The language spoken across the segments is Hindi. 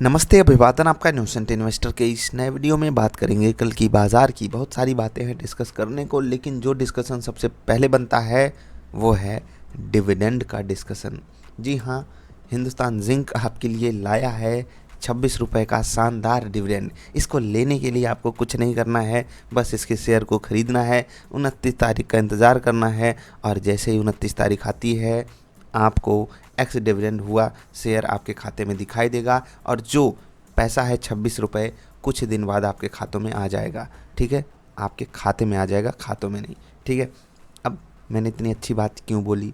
नमस्ते, अभिवादन आपका न्यूसेंट इन्वेस्टर के इस नए वीडियो में बात करेंगे कल की बाज़ार की। बहुत सारी बातें हैं डिस्कस करने को, लेकिन जो डिस्कशन सबसे पहले बनता है वो है डिविडेंड का डिस्कशन। जी हाँ, हिंदुस्तान जिंक आपके लिए लाया है 26 रुपये का शानदार डिविडेंड। इसको लेने के लिए आपको कुछ नहीं करना है, बस इसके शेयर को ख़रीदना है, 29 तारीख का इंतज़ार करना है और जैसे ही 29 तारीख आती है आपको एक्स डिविडेंड हुआ शेयर आपके खाते में दिखाई देगा और जो पैसा है 26 रुपये कुछ दिन बाद आपके खातों में आ जाएगा। ठीक है, आपके खाते में आ जाएगा, खातों में नहीं। ठीक है, अब मैंने इतनी अच्छी बात क्यों बोली?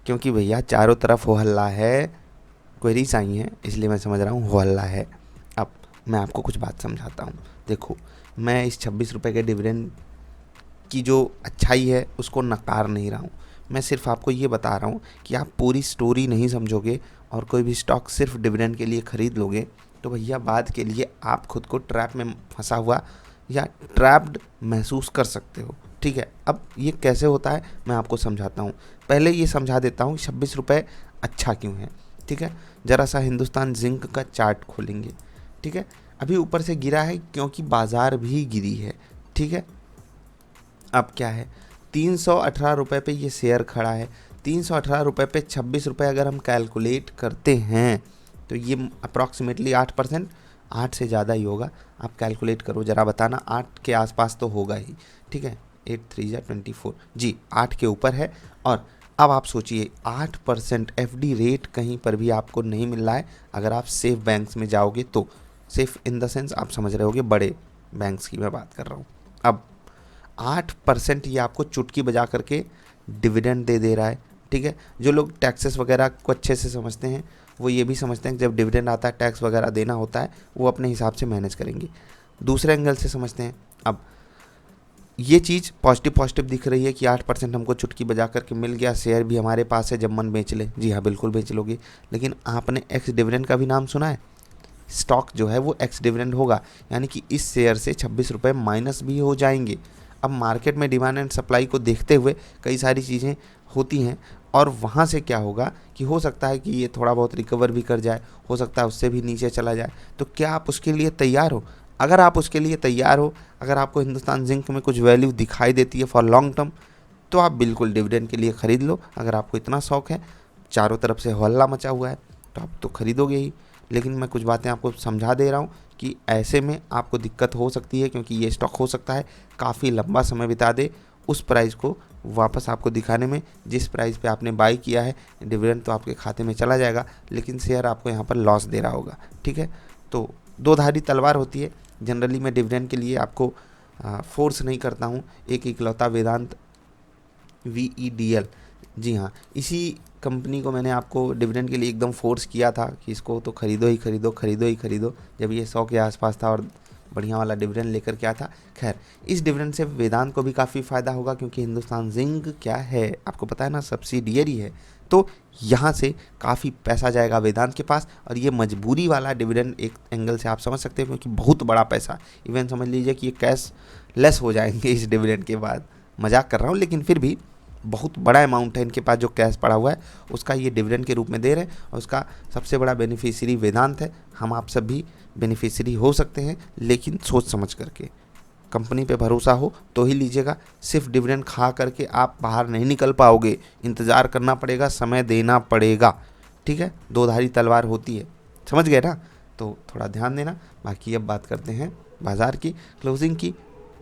क्योंकि भैया चारों तरफ हो हल्ला है, क्वेरीज आई हैं, इसलिए मैं समझ रहा हूँ हो हल्ला है। अब मैं आपको कुछ बात समझाता हूँ। देखो, मैं इस 26 रुपये के डिविडेंड की जो अच्छाई है उसको नकार नहीं रहा हूँ। मैं सिर्फ आपको ये बता रहा हूँ कि आप पूरी स्टोरी नहीं समझोगे और कोई भी स्टॉक सिर्फ डिविडेंड के लिए ख़रीद लोगे तो भैया बाद के लिए आप खुद को ट्रैप में फंसा हुआ या ट्रैप्ड महसूस कर सकते हो। ठीक है, अब ये कैसे होता है मैं आपको समझाता हूँ। पहले ये समझा देता हूँ 26 रुपये अच्छा क्यों है। ठीक है, ज़रा सा हिंदुस्तान जिंक का चार्ट खोलेंगे। ठीक है, अभी ऊपर से गिरा है क्योंकि बाज़ार भी गिरी है। ठीक है, अब क्या है, 318 रुपये पे ये शेयर खड़ा है। 318 रुपये पे 26 रुपये अगर हम कैलकुलेट करते हैं तो ये अप्रॉक्सीमेटली 8%, 8 से ज़्यादा ही होगा। आप कैलकुलेट करो ज़रा, बताना 8 के आसपास तो होगा ही। ठीक है, 8 3 जा 24 जी, 8 के ऊपर है। और अब आप सोचिए 8% एफडी रेट कहीं पर भी आपको नहीं मिल रहा है। अगर आप सेफ बैंक्स में जाओगे तो, सेफ इन द सेंस आप समझ रहे होगे, बड़े बैंक्स की मैं बात कर रहा हूँ। अब 8% ये आपको चुटकी बजा करके डिविडेंड दे रहा है। ठीक है, जो लोग टैक्सेस वगैरह को अच्छे से समझते हैं वो ये भी समझते हैं कि जब डिविडेंड आता है टैक्स वगैरह देना होता है, वो अपने हिसाब से मैनेज करेंगे। दूसरे एंगल से समझते हैं। अब ये चीज़ पॉजिटिव दिख रही है कि 8% हमको चुटकी बजा करके मिल गया, शेयर भी हमारे पास है, जब मन बेच ले। जी हाँ, बिल्कुल बेच लोगे। लेकिन आपने एक्स डिविडेंड का भी नाम सुना है? स्टॉक जो है वो एक्स डिविडेंड होगा, यानी कि इस शेयर से 26 रुपये माइनस भी हो जाएंगे। अब मार्केट में डिमांड एंड सप्लाई को देखते हुए कई सारी चीज़ें होती हैं और वहाँ से क्या होगा कि हो सकता है कि ये थोड़ा बहुत रिकवर भी कर जाए, हो सकता है उससे भी नीचे चला जाए। तो क्या आप उसके लिए तैयार हो? अगर आप उसके लिए तैयार हो, अगर आपको हिंदुस्तान जिंक में कुछ वैल्यू दिखाई देती है फॉर लॉन्ग टर्म, तो आप बिल्कुल डिविडेंड के लिए ख़रीद लो। अगर आपको इतना शौक़ है, चारों तरफ से हल्ला मचा हुआ है, तो आप तो ख़रीदोगे ही। लेकिन मैं कुछ बातें आपको समझा दे रहा हूँ कि ऐसे में आपको दिक्कत हो सकती है, क्योंकि ये स्टॉक हो सकता है काफ़ी लंबा समय बिता दे उस प्राइस को वापस आपको दिखाने में जिस प्राइस पे आपने बाई किया है। डिविडेंड तो आपके खाते में चला जाएगा, लेकिन शेयर आपको यहाँ पर लॉस दे रहा होगा। ठीक है, तो दो धारी तलवार होती है। जनरली मैं डिविडेंड के लिए आपको फोर्स नहीं करता हूँ। एक इकलौता वेदांत VEDL, जी हाँ, इसी कंपनी को मैंने आपको डिविडेंड के लिए एकदम फोर्स किया था कि इसको तो खरीदो ही खरीदो, खरीदो ही खरीदो, जब ये 100 के आसपास था और बढ़िया वाला डिविडेंड लेकर के आया था। खैर, इस डिविडेंड से वेदांत को भी काफ़ी फ़ायदा होगा, क्योंकि हिंदुस्तान जिंक क्या है आपको पता है ना, सब्सिडियरी है। तो यहाँ से काफ़ी पैसा जाएगा वेदांत के पास और ये मजबूरी वाला डिविडेंड एक एंगल से आप समझ सकते हो, क्योंकि बहुत बड़ा पैसा, इवन समझ लीजिए कि ये कैश लेस हो जाएंगे इस डिविडेंड के बाद। मजाक कर रहा हूँ, लेकिन फिर भी बहुत बड़ा अमाउंट है इनके पास जो कैश पड़ा हुआ है, उसका ये डिविडेंड के रूप में दे रहे हैं और उसका सबसे बड़ा बेनिफिशियरी वेदांत है। हम आप सब भी बेनिफिशियरी हो सकते हैं, लेकिन सोच समझ करके। कंपनी पे भरोसा हो तो ही लीजिएगा। सिर्फ डिविडेंड खा करके आप बाहर नहीं निकल पाओगे, इंतज़ार करना पड़ेगा, समय देना पड़ेगा। ठीक है, दो धारी तलवार होती है, समझ गए ना? तो थोड़ा ध्यान देना। बाकी अब बात करते हैं बाज़ार की, क्लोजिंग की,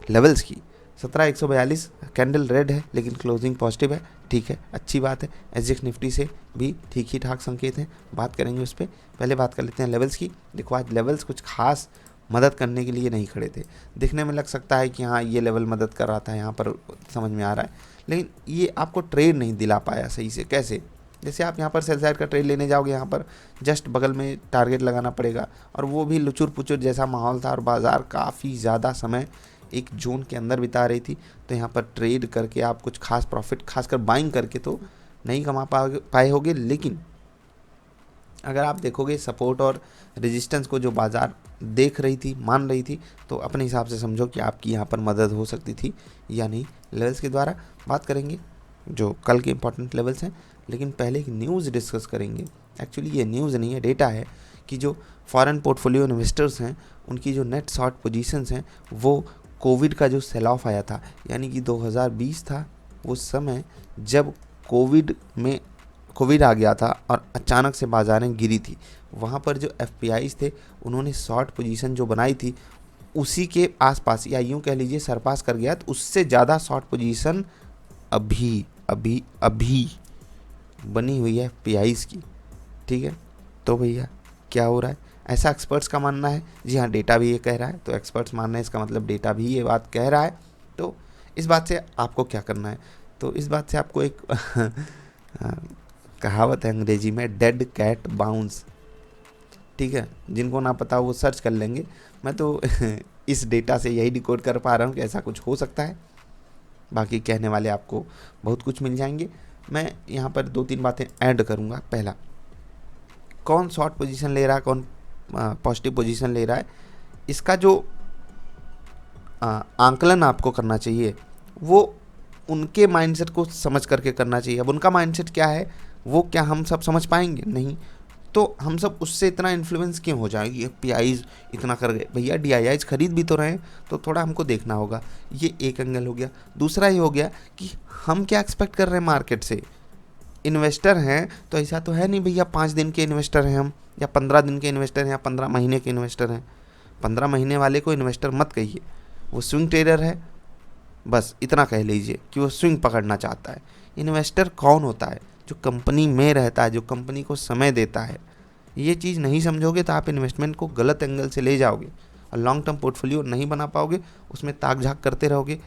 लेवल्स की। 17,142 कैंडल रेड है लेकिन क्लोजिंग पॉजिटिव है। ठीक है, अच्छी बात है। एसजीएक्स निफ्टी से भी ठीक ही ठाक संकेत हैं, बात करेंगे उस पर। पहले बात कर लेते हैं लेवल्स की। देखो, आज लेवल्स कुछ खास मदद करने के लिए नहीं खड़े थे। दिखने में लग सकता है कि हाँ ये लेवल मदद कर रहा था, यहाँ पर समझ में आ रहा है, लेकिन ये आपको ट्रेड नहीं दिला पाया सही से। कैसे? जैसे आप यहाँ पर सेल साइड का ट्रेड लेने जाओगे, यहाँ पर जस्ट बगल में टारगेट लगाना पड़ेगा, और वो भी लुचुर पुचुर जैसा माहौल था और बाज़ार काफ़ी ज़्यादा समय एक जोन के अंदर बिता रही थी। तो यहाँ पर ट्रेड करके आप कुछ खास प्रॉफिट, खासकर बाइंग करके तो नहीं कमा पाए होगे। लेकिन अगर आप देखोगे सपोर्ट और रेजिस्टेंस को जो बाज़ार देख रही थी, मान रही थी, तो अपने हिसाब से समझो कि आपकी यहाँ पर मदद हो सकती थी या नहीं। लेवल्स के द्वारा बात करेंगे जो कल के इंपॉर्टेंट लेवल्स हैं, लेकिन पहले एक न्यूज़ डिस्कस करेंगे। एक्चुअली ये न्यूज़ नहीं है, डेटा है कि जो फॉरेन पोर्टफोलियो इन्वेस्टर्स हैं उनकी जो नेट शॉर्ट पोजीशंस हैं वो कोविड का जो सेल ऑफ आया था, यानी कि 2020 था उस समय जब कोविड आ गया था और अचानक से बाज़ारें गिरी थी, वहाँ पर जो एफपीआईज थे उन्होंने शॉर्ट पोजीशन जो बनाई थी उसी के आसपास या यूँ कह लीजिए सरपास कर गया, तो उससे ज़्यादा शॉर्ट पोजीशन अभी अभी अभी बनी हुई है एफपीआईज की। ठीक है, तो भैया क्या हो रहा है, ऐसा एक्सपर्ट्स का मानना है। जी हाँ, डेटा भी ये कह रहा है, तो एक्सपर्ट्स मान रहे हैं इसका मतलब डेटा भी ये बात कह रहा है। तो इस बात से आपको क्या करना है, तो इस बात से आपको एक कहावत है अंग्रेजी में, डेड कैट बाउंस। ठीक है, जिनको ना पता वो सर्च कर लेंगे। मैं तो इस डेटा से यही डिकोड कर पा रहा हूँ कि ऐसा कुछ हो सकता है, बाकी कहने वाले आपको बहुत कुछ मिल जाएंगे। मैं यहाँ पर 2-3 बातें ऐड करूँगा। पहला, कौन शॉर्ट पोजीशन ले रहा है, कौन पॉजिटिव पोजीशन ले रहा है, इसका जो आंकलन आपको करना चाहिए वो उनके माइंडसेट को समझ करके करना चाहिए। अब उनका माइंडसेट क्या है वो क्या हम सब समझ पाएंगे? नहीं। तो हम सब उससे इतना इन्फ्लुएंस क्यों हो जाएंगे? एफपीआईज इतना कर गए, भैया डीआईआईज खरीद भी तो रहे हैं, तो थोड़ा हमको देखना होगा। ये एक एंगल हो गया। दूसरा ये हो गया कि हम क्या एक्सपेक्ट कर रहे हैं मार्केट से। इन्वेस्टर हैं तो ऐसा तो है नहीं भैया 5 दिन के इन्वेस्टर हैं हम, या 15 दिन के इन्वेस्टर हैं, या 15 महीने के इन्वेस्टर हैं। 15 महीने वाले को इन्वेस्टर मत कहिए, वो स्विंग ट्रेडर है, बस इतना कह लीजिए कि वो स्विंग पकड़ना चाहता है। इन्वेस्टर कौन होता है? जो कंपनी में रहता है, जो कंपनी को समय देता है। ये चीज़ नहीं समझोगे तो आप इन्वेस्टमेंट को गलत एंगल से ले जाओगे और लॉन्ग टर्म पोर्टफोलियो नहीं बना पाओगे, उसमें ताक झाक करते रहोगे,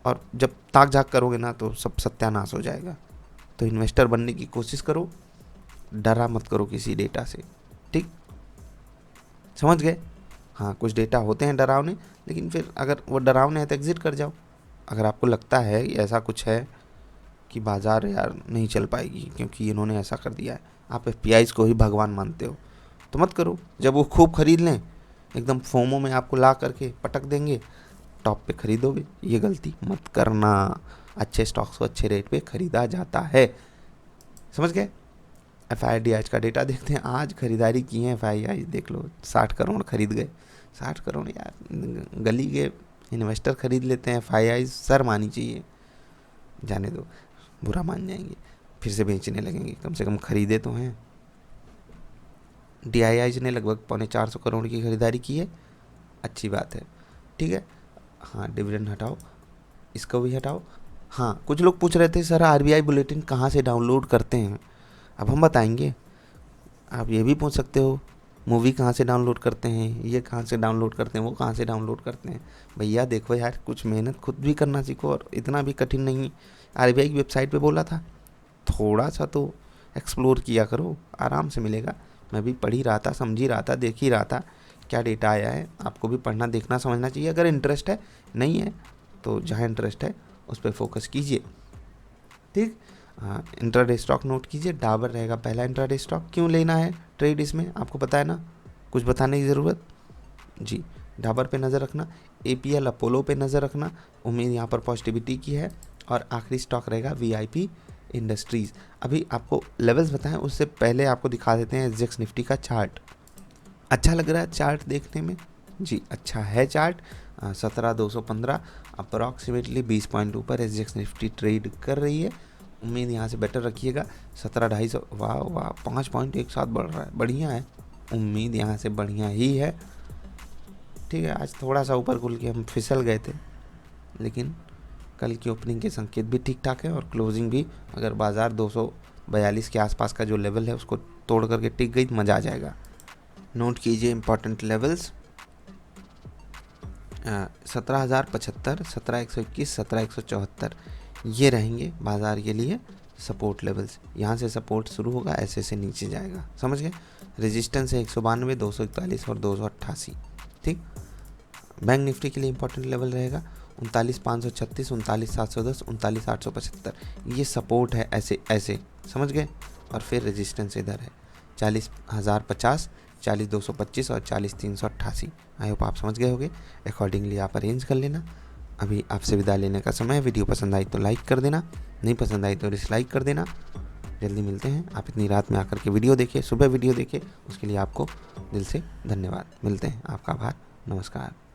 और जब ताक झाक करोगे ना तो सब सत्यानाश हो जाएगा। तो इन्वेस्टर बनने की कोशिश करो, डरा मत करो किसी डेटा से। ठीक, समझ गए? हाँ, कुछ डेटा होते हैं डरावने, लेकिन फिर अगर वो डरावने हैं तो एग्जिट कर जाओ। अगर आपको लगता है कि ऐसा कुछ है कि बाज़ार यार नहीं चल पाएगी क्योंकि इन्होंने ऐसा कर दिया है, आप एफपीआईज को ही भगवान मानते हो, तो मत करो। जब वो खूब खरीद लें, एकदम फोमो में आपको ला करके पटक देंगे, टॉप पे खरीदोगे, ये गलती मत करना। अच्छे स्टॉक्स को अच्छे रेट पे खरीदा जाता है, समझ गए? एफआईआईज का डेटा देखते हैं, आज खरीदारी की है एफआईआईज, देख लो 60 करोड़ खरीद गए। 60 करोड़ यार, गली के इन्वेस्टर खरीद लेते हैं एफआईआईज, सर मानी चाहिए। जाने दो, बुरा मान जाएंगे, फिर से बेचने लगेंगे, कम से कम खरीदे तो हैं। डीआईआईज ने लगभग 450 करोड़ की खरीदारी की है, अच्छी बात है। ठीक है, हाँ डिविडेंड हटाओ, इसको भी हटाओ। हाँ, कुछ लोग पूछ रहे थे सर आरबीआई बुलेटिन कहाँ से डाउनलोड करते हैं, अब हम बताएंगे। आप ये भी पूछ सकते हो मूवी कहाँ से डाउनलोड करते हैं, ये कहाँ से डाउनलोड करते हैं, वो कहाँ से डाउनलोड करते हैं। भैया देखो यार, कुछ मेहनत खुद भी करना सीखो, और इतना भी कठिन नहीं। आरबीआई की वेबसाइट पे बोला था, थोड़ा सा तो एक्सप्लोर किया करो, आराम से मिलेगा। मैं भी पढ़ ही रहा था, समझ ही रहा था, देख ही रहा था क्या डेटा आया है। आपको भी पढ़ना, देखना, समझना चाहिए। अगर इंटरेस्ट है, नहीं है तो जहाँ इंटरेस्ट है उस पर फोकस कीजिए। ठीक, हाँ, इंट्राडे स्टॉक नोट कीजिए, डाबर रहेगा पहला इंट्राडे स्टॉक। क्यों लेना है ट्रेड इसमें, आपको पता है ना, कुछ बताने की ज़रूरत? जी, डाबर पे नज़र रखना, एपीएल अपोलो पे नज़र रखना, उम्मीद यहाँ पर पॉजिटिविटी की है। और आखिरी स्टॉक रहेगा वीआईपी इंडस्ट्रीज़। अभी आपको लेवल्स बताएं उससे पहले आपको दिखा देते हैं एसजीएक्स निफ्टी का चार्ट। अच्छा लग रहा है चार्ट देखने में? जी अच्छा है चार्ट। 17,215 अप्रॉक्सीमेटली 20 पॉइंट ऊपर एसजीएक्स निफ्टी ट्रेड कर रही है। उम्मीद यहाँ से बेटर रखिएगा। 17,250, वाह वाह, 5 पॉइंट एक साथ बढ़ रहा है, बढ़िया है। उम्मीद यहाँ से बढ़िया ही है। ठीक है, आज थोड़ा सा ऊपर खुल के हम फिसल गए थे, लेकिन कल की ओपनिंग के संकेत भी ठीक ठाक है और क्लोजिंग भी। अगर बाज़ार 242 के आसपास का जो लेवल है उसको तोड़ करके टिक गई तो मज़ा आ जाएगा। नोट कीजिए इंपॉर्टेंट लेवल्स, 17,075, 17,121, 17,174 ये रहेंगे बाज़ार के लिए सपोर्ट लेवल्स। यहाँ से सपोर्ट शुरू होगा, ऐसे से नीचे जाएगा, समझ गए? रेजिस्टेंस है 192, 241 और 288। ठीक, बैंक निफ्टी के लिए इंपॉर्टेंट लेवल रहेगा 39,536, 39,710, 39,875। ये सपोर्ट है, ऐसे ऐसे, समझ गए? और फिर रेजिस्टेंस इधर है 40,050, 40,225 और 40,388। आई होप आप समझ गए होंगे। अकॉर्डिंगली आप अरेंज कर लेना। अभी आपसे विदा लेने का समय है। वीडियो पसंद आई तो लाइक कर देना, नहीं पसंद आई तो डिसलाइक कर देना। जल्दी मिलते हैं। आप इतनी रात में आकर के वीडियो देखिए, सुबह वीडियो देखिए, उसके लिए आपको दिल से धन्यवाद। मिलते हैं, आपका आभार, नमस्कार।